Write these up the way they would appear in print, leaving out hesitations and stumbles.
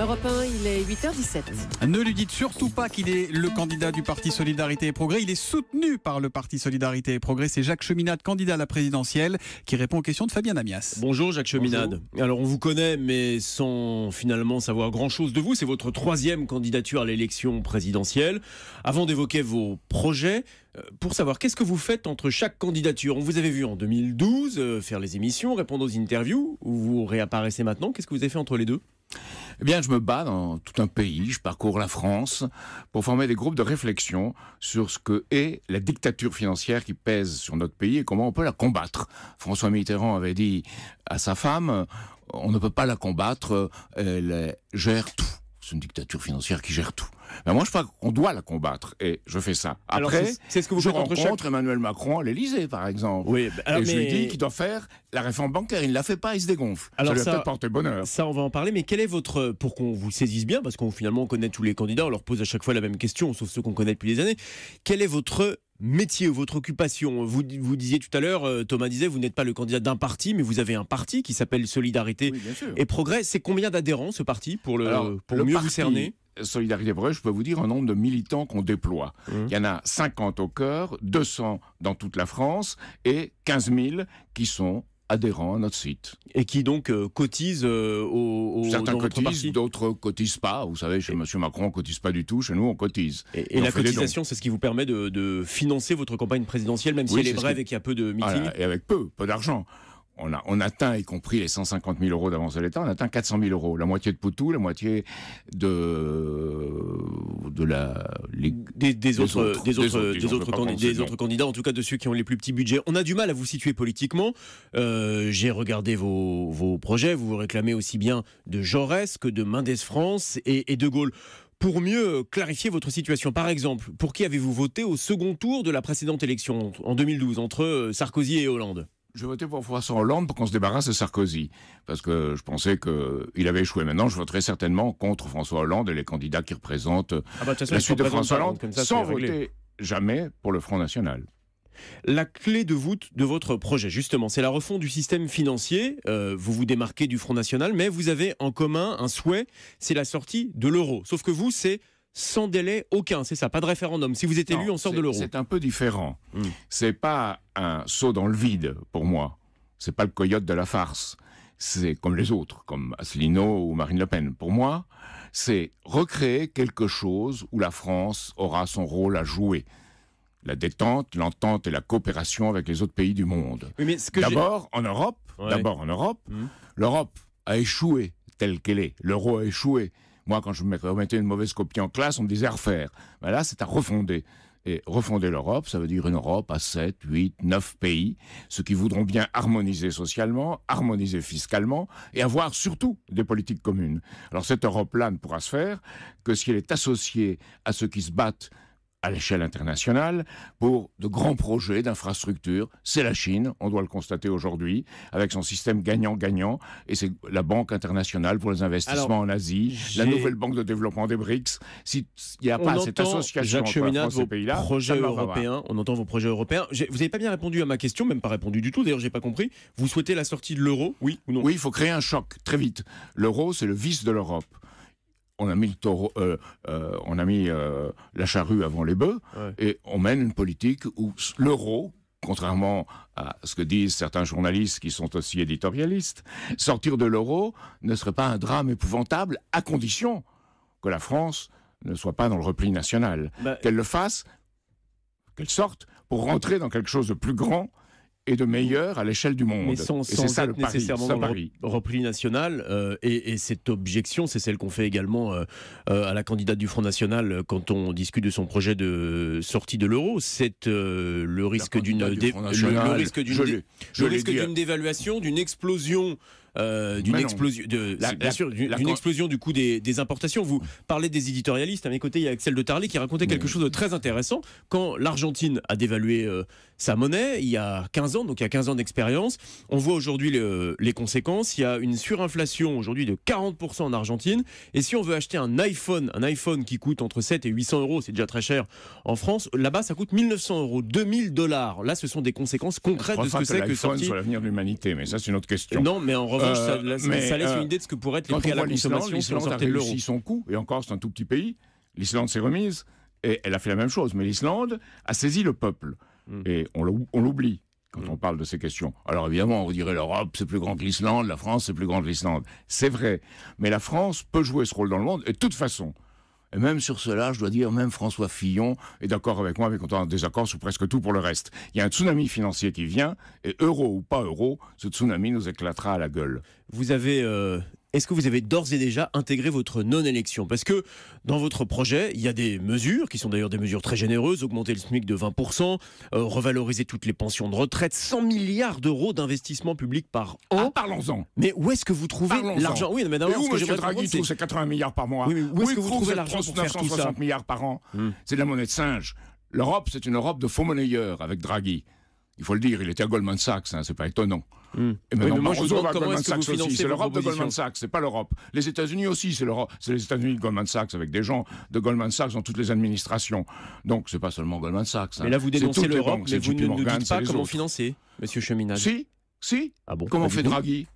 Europe 1, il est 8h17. Ne lui dites surtout pas qu'il est le candidat du Parti Solidarité et Progrès. Il est soutenu par le Parti Solidarité et Progrès. C'est Jacques Cheminade, candidat à la présidentielle, qui répond aux questions de Fabien Amias. Bonjour Jacques Cheminade. Bonjour. Alors on vous connaît, mais sans finalement savoir grand-chose de vous. C'est votre 3e candidature à l'élection présidentielle. Avant d'évoquer vos projets, pour savoir qu'est-ce que vous faites entre chaque candidature. On vous avait vu en 2012 faire les émissions, répondre aux interviews, où vous réapparaissez maintenant. Qu'est-ce que vous avez fait entre les deux ? Eh bien, je me bats dans tout un pays, je parcours la France pour former des groupes de réflexion sur ce que est la dictature financière qui pèse sur notre pays et comment on peut la combattre. François Mitterrand avait dit à sa femme, on ne peut pas la combattre, elle gère tout. C'est une dictature financière qui gère tout. Mais moi, je crois qu'on doit la combattre, et je fais ça. Après, alors c'est ce que vous je faites entre rencontre Emmanuel Macron à l'Élysée, par exemple. Oui, alors, et je lui dis qu'il doit faire la réforme bancaire. Il ne la fait pas, il se dégonfle. Alors ça lui a peut-être porté bonheur. Ça, on va en parler. Mais quel est votre... Pour qu'on vous saisisse bien, parce qu'on finalement on connaît tous les candidats, on leur pose à chaque fois la même question, sauf ceux qu'on connaît depuis des années. Quel est votre métier ou votre occupation? Vous disiez tout à l'heure, Thomas disait, vous n'êtes pas le candidat d'un parti, mais vous avez un parti qui s'appelle Solidarité et Progrès. C'est combien d'adhérents, ce parti, pour mieux vous cerner? Solidarité Progrès, je peux vous dire un nombre de militants qu'on déploie. Il y en a 50 au cœur, 200 dans toute la France et 15 000 qui sont adhérents à notre site. Et qui donc cotisent certains dans votre cotisent, parti. D'autres cotisent pas. Vous savez, chez M. Macron, on cotise pas du tout. Chez nous, on cotise. Et la cotisation, c'est ce qui vous permet de financer votre campagne présidentielle, même si elle est brève et qu'il y a peu de meetings. Voilà, et avec peu d'argent. On atteint, y compris les 150 000 euros d'avance de l'État, on atteint 400 000 euros. La moitié de Poutou, la moitié des autres candidats, en tout cas de ceux qui ont les plus petits budgets. On a du mal à vous situer politiquement. J'ai regardé vos projets. Vous vous réclamez aussi bien de Jaurès que de Mendès France et de Gaulle. Pour mieux clarifier votre situation, par exemple, pour qui avez-vous voté au second tour de la précédente élection en 2012 entre Sarkozy et Hollande? Je votais pour François Hollande pour qu'on se débarrasse de Sarkozy, parce que je pensais qu'il avait échoué. Maintenant, je voterai certainement contre François Hollande et les candidats qui représentent la suite de François Hollande, sans voter jamais pour le Front National. La clé de voûte de votre projet, justement, c'est la refonte du système financier. Vous vous démarquez du Front National, mais vous avez en commun un souhait, c'est la sortie de l'euro. Sauf que vous, c'est sans délai aucun, c'est ça, pas de référendum. Si vous êtes élu, on sort de l'euro. C'est un peu différent. C'est pas un saut dans le vide, pour moi. C'est pas le coyote de la farce. C'est comme les autres, comme Asselineau ou Marine Le Pen. Pour moi, c'est recréer quelque chose où la France aura son rôle à jouer. La détente, l'entente et la coopération avec les autres pays du monde. Oui, d'abord en Europe, l'Europe a échoué telle qu'elle est. L'euro a échoué. Moi, quand je me remettais une mauvaise copie en classe, on me disait à refaire. Ben là, c'est à refonder. Et refonder l'Europe, ça veut dire une Europe à 7, 8, 9 pays, ceux qui voudront bien harmoniser socialement, harmoniser fiscalement, et avoir surtout des politiques communes. Alors cette Europe-là ne pourra se faire que si elle est associée à ceux qui se battent à l'échelle internationale pour de grands projets d'infrastructures. C'est la Chine, on doit le constater aujourd'hui, avec son système gagnant-gagnant, et c'est la Banque internationale pour les investissements en Asie, la nouvelle banque de développement des BRICS. S'il n'y a pas cette association entre la France et ces pays-là, on entend vos projets européens. Vous n'avez pas bien répondu à ma question, même pas répondu du tout, d'ailleurs j'ai pas compris. Vous souhaitez la sortie de l'euro, oui ou non? Oui, il faut créer un choc, très vite. L'euro, c'est le vice de l'Europe. On a mis la charrue avant les bœufs, et on mène une politique où l'euro, contrairement à ce que disent certains journalistes qui sont aussi éditorialistes, sortir de l'euro ne serait pas un drame épouvantable, à condition que la France ne soit pas dans le repli national. Qu'elle le fasse, qu'elle sorte, pour rentrer dans quelque chose de plus grand et de meilleur à l'échelle du monde. Mais sans être nécessairement dans le repli national. Et cette objection, c'est celle qu'on fait également à la candidate du Front National quand on discute de son projet de sortie de l'euro. C'est le risque d'une dévaluation, d'une explosion. D'une explosion du coût des importations. Vous parlez des éditorialistes. À mes côtés, il y a Axel de Tarlet qui racontait quelque chose de très intéressant. Quand l'Argentine a dévalué sa monnaie, il y a 15 ans, donc il y a 15 ans d'expérience, on voit aujourd'hui les conséquences. Il y a une surinflation aujourd'hui de 40% en Argentine. Et si on veut acheter un iPhone qui coûte entre 7 et 800 euros, c'est déjà très cher en France, là-bas ça coûte 1 900 euros, 2 000 $. Là, ce sont des conséquences concrètes de ce que c'est que l'iPhone sur l'avenir de l'humanité, mais ça c'est une autre question. Non, mais en revanche, ça laisse une idée de ce que pourraient être les prix à la consommation si on sortait de l'euro. L'Islande a réussi son coup, et encore, c'est un tout petit pays. L'Islande s'est remise, et elle a fait la même chose. Mais l'Islande a saisi le peuple. Et on l'oublie quand on parle de ces questions. Alors évidemment, on vous dirait l'Europe, c'est plus grand que l'Islande, la France, c'est plus grand que l'Islande. C'est vrai. Mais la France peut jouer ce rôle dans le monde, et de toute façon. Et même sur cela, je dois dire, même François Fillon est d'accord avec moi, mais quand on est en désaccord sur presque tout pour le reste. Il y a un tsunami financier qui vient, et euro ou pas euro, ce tsunami nous éclatera à la gueule. Est-ce que vous avez d'ores et déjà intégré votre non-élection? Parce que dans votre projet, il y a des mesures, qui sont d'ailleurs des mesures très généreuses, augmenter le SMIC de 20%, revaloriser toutes les pensions de retraite, 100 milliards d'euros d'investissement public par an. Ah, parlons-en. Mais où est-ce que vous trouvez l'argent? Oui, mais d'abord, où M. Draghi trouve ces 80 milliards par mois? Oui, mais où est-ce que vous trouvez l'argent pour faire tout ça? 960 milliards par an. C'est de la monnaie de singe. L'Europe, c'est une Europe de faux monnayeurs avec Draghi. Il faut le dire, il était à Goldman Sachs, c'est pas étonnant. Et maintenant, moi, je vous demande comment Goldman est-ce que vous Sachs aussi. financez C'est l'Europe de votre Goldman Sachs, c'est pas l'Europe. Les États-Unis aussi, c'est les États-Unis de Goldman Sachs, avec des gens de Goldman Sachs dans toutes les administrations. Donc, c'est pas seulement Goldman Sachs. Mais là, vous dénoncez l'Europe, mais vous ne nous Morgan, dites pas comment financer, monsieur Cheminade. Si. Ah bon, Comment fait Draghi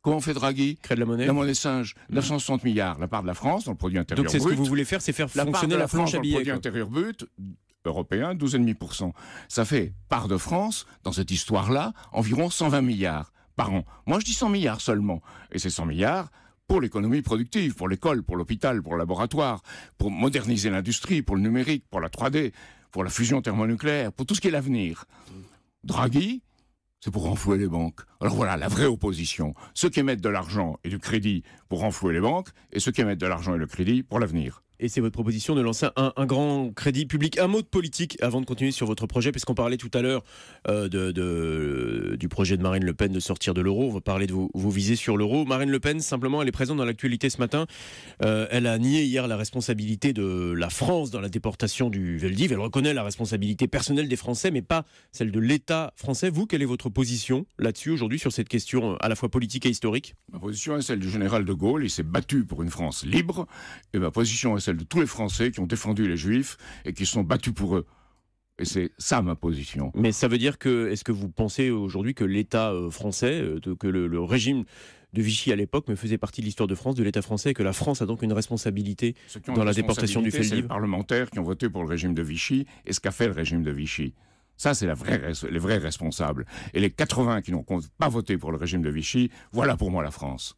Comment fait Draghi? Crée de la monnaie. La monnaie singe, 960 milliards, la part de la France dans le produit intérieur brut. Donc, c'est ce que vous voulez faire, c'est faire fonctionner la planche à billets. Le produit intérieur brut européen, 12,5%. Ça fait, part de France, dans cette histoire-là, environ 120 milliards par an. Moi, je dis 100 milliards seulement. Et c'est 100 milliards pour l'économie productive, pour l'école, pour l'hôpital, pour le laboratoire, pour moderniser l'industrie, pour le numérique, pour la 3D, pour la fusion thermonucléaire, pour tout ce qui est l'avenir. Draghi, c'est pour renflouer les banques. Alors voilà, la vraie opposition. Ceux qui émettent de l'argent et du crédit pour renflouer les banques, et ceux qui émettent de l'argent et le crédit pour l'avenir. Et c'est votre proposition de lancer un grand crédit public. Un mot de politique avant de continuer sur votre projet, puisqu'on parlait tout à l'heure du projet de Marine Le Pen de sortir de l'euro. On va parler de vos visées sur l'euro. Marine Le Pen, simplement, elle est présente dans l'actualité ce matin. Elle a nié hier la responsabilité de la France dans la déportation du Veldiv. Elle reconnaît la responsabilité personnelle des Français, mais pas celle de l'État français. Vous, quelle est votre position là-dessus aujourd'hui, sur cette question à la fois politique et historique? Ma position est celle du général de Gaulle. Il s'est battu pour une France libre. Et ma position est celle de tous les Français qui ont défendu les Juifs et qui se sont battus pour eux. Et c'est ça ma position. Mais ça veut dire que, est-ce que vous pensez aujourd'hui que l'État français, que le régime de Vichy à l'époque me faisait partie de l'histoire de France, de l'État français, et que la France a donc une responsabilité dans la déportation du Veldiv? C'est les parlementaires qui ont voté pour le régime de Vichy et ce qu'a fait le régime de Vichy. Ça, c'est les vrais responsables. Et les 80 qui n'ont pas voté pour le régime de Vichy, voilà pour moi la France.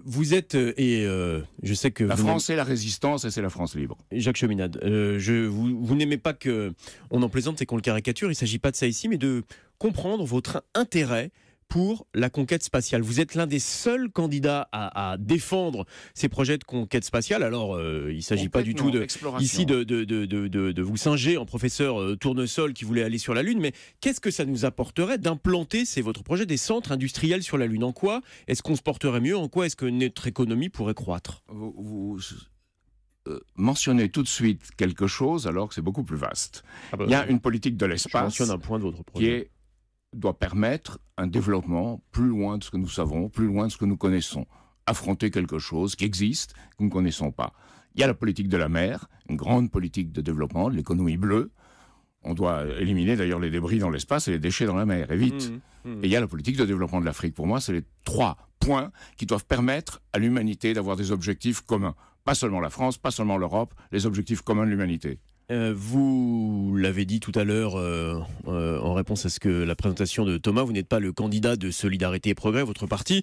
Vous êtes, je sais que... La France, c'est la résistance et c'est la France libre. Jacques Cheminade, vous n'aimez pas qu'on en plaisante et qu'on le caricature, il ne s'agit pas de ça ici, mais de comprendre votre intérêt pour la conquête spatiale. Vous êtes l'un des seuls candidats à défendre ces projets de conquête spatiale. Alors, il ne s'agit pas du tout ici de vous singer en professeur Tournesol qui voulait aller sur la Lune, mais qu'est-ce que ça nous apporterait d'implanter, c'est votre projet, des centres industriels sur la Lune? En quoi est-ce qu'on se porterait mieux? En quoi est-ce que notre économie pourrait croître? Vous mentionnez tout de suite quelque chose alors que c'est beaucoup plus vaste. Il y a une politique de l'espace mentionne un point de votre projet doit permettre un développement plus loin de ce que nous savons, plus loin de ce que nous connaissons. Affronter quelque chose qui existe, que nous ne connaissons pas. Il y a la politique de la mer, une grande politique de développement, de l'économie bleue. On doit éliminer d'ailleurs les débris dans l'espace et les déchets dans la mer, et vite. Et il y a la politique de développement de l'Afrique. Pour moi, c'est les 3 points qui doivent permettre à l'humanité d'avoir des objectifs communs. Pas seulement la France, pas seulement l'Europe, les objectifs communs de l'humanité. Vous l'avez dit tout à l'heure en réponse à la présentation de Thomas, vous n'êtes pas le candidat de Solidarité et Progrès, votre parti,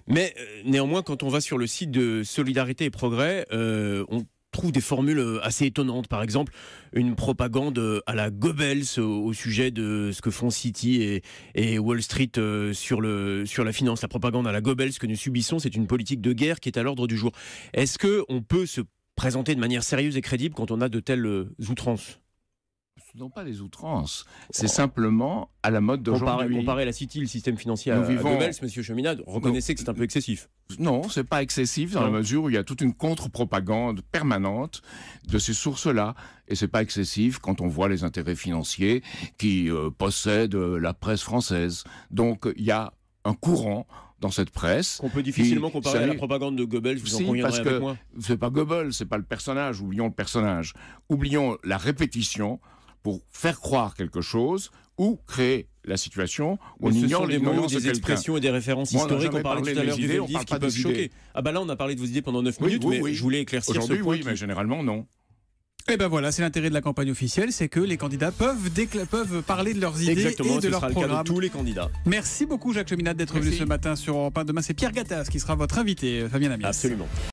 mais néanmoins quand on va sur le site de Solidarité et Progrès, on trouve des formules assez étonnantes. Par exemple, une propagande à la Goebbels au sujet de ce que font City et Wall Street sur la finance. La propagande à la Goebbels que nous subissons, c'est une politique de guerre qui est à l'ordre du jour. Est-ce qu'on peut se présenter de manière sérieuse et crédible quand on a de telles outrances? Ce ne sont pas des outrances, c'est simplement à la mode d'aujourd'hui. Comparer la City, le système financier à Goebbels, monsieur Cheminade, reconnaissez que c'est un peu excessif. Non, c'est pas excessif dans la mesure où il y a toute une contre-propagande permanente de ces sources-là. Et c'est pas excessif quand on voit les intérêts financiers qui possèdent la presse française. Donc il y a un courant dans cette presse. Qu'on peut difficilement comparer à la propagande de Goebbels, vous en conviendrez avec moi. C'est pas Goebbels, c'est pas le personnage, oublions le personnage. Oublions la répétition pour faire croire quelque chose, ou créer la situation où on ce ignore sont des mots, l'ignorance de des quelqu'un. expressions et des références Moi, on n'a historiques. On jamais parlait parlé tout à de l'heure mes du idées, on Veldiv parle qui pas peuvent des choquer. idées. Ah bah là, on a parlé de vos idées pendant 9 Oui, minutes, oui, mais oui. je voulais éclaircir Aujourd'hui, ce point. oui, mais généralement, non. Et ben voilà, c'est l'intérêt de la campagne officielle, c'est que les candidats peuvent parler de leurs idées Exactement, et de ce leur sera le cas programme. de tous les candidats. Merci beaucoup Jacques Cheminade d'être venu ce matin sur Europe 1. Demain, c'est Pierre Gattaz qui sera votre invité, Fabien Amias. Absolument.